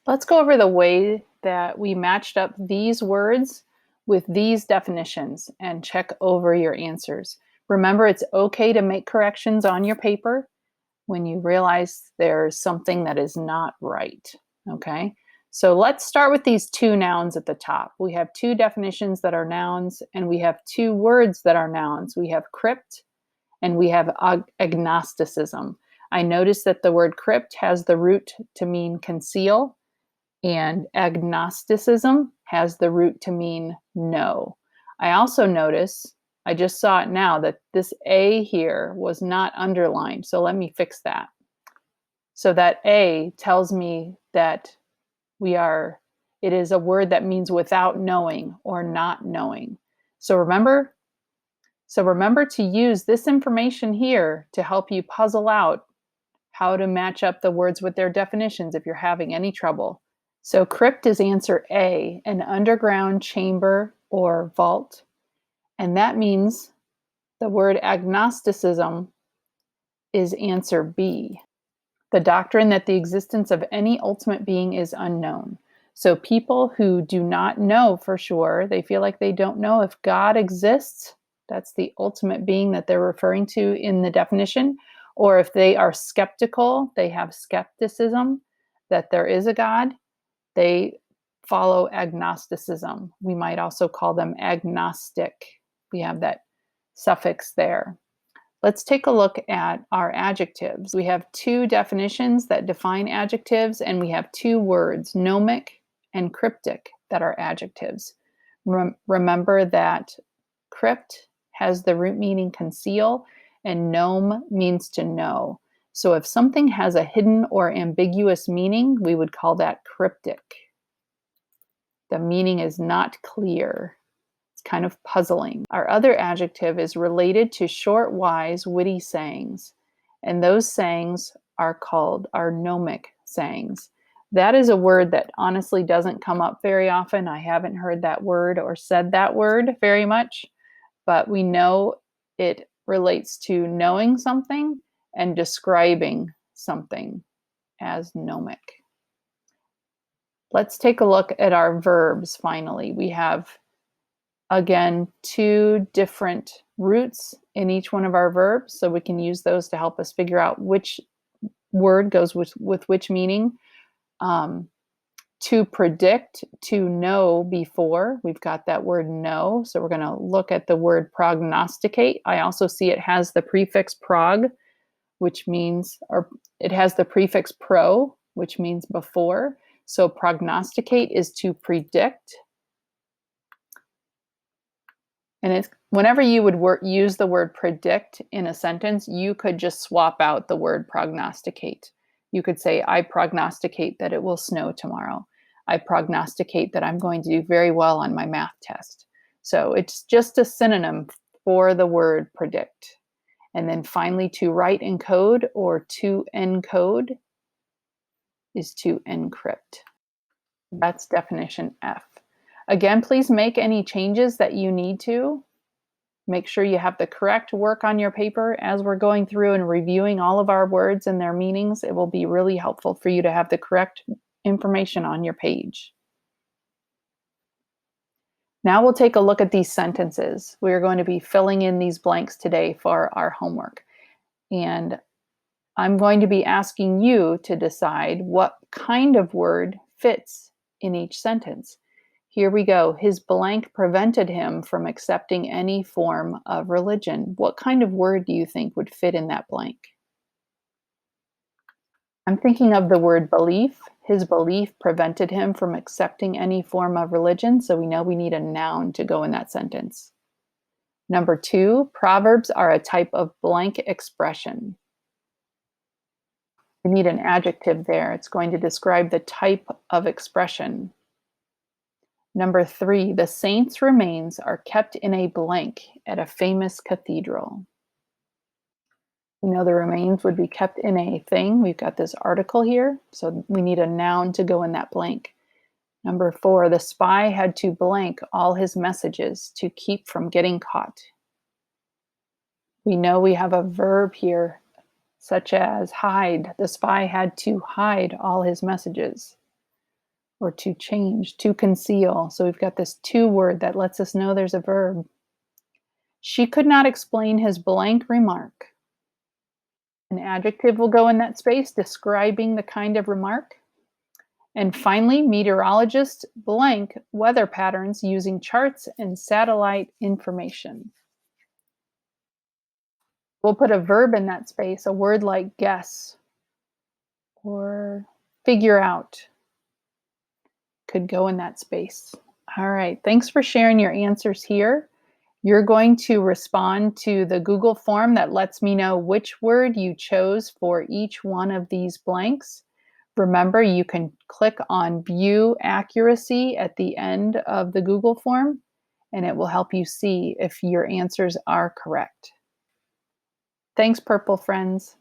Let's go over the way that we matched up these words with these definitions and check over your answers. Remember, it's okay to make corrections on your paper when you realize there's something that is not right. Okay, so let's start with these two nouns at the top. We have two definitions that are nouns, and we have two words that are nouns. We have crypt and we have agnosticism. I noticed that the word crypt has the root to mean conceal, and agnosticism has the root to mean no. I also notice, I just saw it now, that this A here was not underlined. So let me fix that. So that A tells me that it is a word that means without knowing or not knowing. So remember to use this information here to help you puzzle out how to match up the words with their definitions if you're having any trouble. So crypt is answer A, an underground chamber or vault. And that means the word agnosticism is answer B, the doctrine that the existence of any ultimate being is unknown. So people who do not know for sure, they feel like they don't know if God exists. That's the ultimate being that they're referring to in the definition. Or if they are skeptical, they have skepticism that there is a God, they follow agnosticism. We might also call them agnostic. We have that suffix there. Let's take a look at our adjectives. We have two definitions that define adjectives, and we have two words, gnomic and cryptic, that are adjectives. Remember that crypt has the root meaning conceal, and gnome means to know. So if something has a hidden or ambiguous meaning, we would call that cryptic. The meaning is not clear. It's kind of puzzling. Our other adjective is related to short, wise, witty sayings. And those sayings are called our gnomic sayings. That is a word that honestly doesn't come up very often. I haven't heard that word or said that word very much, but we know it relates to knowing something and describing something as gnomic. Let's take a look at our verbs finally. We have, again, two different roots in each one of our verbs, so we can use those to help us figure out which word goes with which meaning. To predict, to know before, we've got that word know, so we're going to look at the word prognosticate. I also see it has the prefix prog, which means, or it has the prefix pro, which means before. So prognosticate is to predict. And it's whenever you would use the word predict in a sentence, you could just swap out the word prognosticate. You could say, I prognosticate that it will snow tomorrow. I prognosticate that I'm going to do very well on my math test. So it's just a synonym for the word predict. And then finally, to write in code or to encode is to encrypt. That's definition F. Again, please make any changes that you need to. Make sure you have the correct work on your paper as we're going through and reviewing all of our words and their meanings. It will be really helpful for you to have the correct information on your page. Now we'll take a look at these sentences. We are going to be filling in these blanks today for our homework. And I'm going to be asking you to decide what kind of word fits in each sentence. Here we go. His blank prevented him from accepting any form of religion. What kind of word do you think would fit in that blank? I'm thinking of the word belief. His belief prevented him from accepting any form of religion, so we know we need a noun to go in that sentence. Number 2, proverbs are a type of blank expression. We need an adjective there. It's going to describe the type of expression. Number 3, the saint's remains are kept in a blank at a famous cathedral. We know the remains would be kept in a thing. We've got this article here, so we need a noun to go in that blank. Number 4, the spy had to blank all his messages to keep from getting caught. We know we have a verb here, such as hide. The spy had to hide all his messages. or to change, to conceal. So we've got this to word that lets us know there's a verb. She could not explain his blank remark. An adjective will go in that space describing the kind of remark. And finally, meteorologists blank weather patterns using charts and satellite information. We'll put a verb in that space, a word like guess or figure out could go in that space. All right, thanks for sharing your answers here. You're going to respond to the Google form that lets me know which word you chose for each one of these blanks. Remember, you can click on View Accuracy at the end of the Google form, and it will help you see if your answers are correct. Thanks, Purple Friends.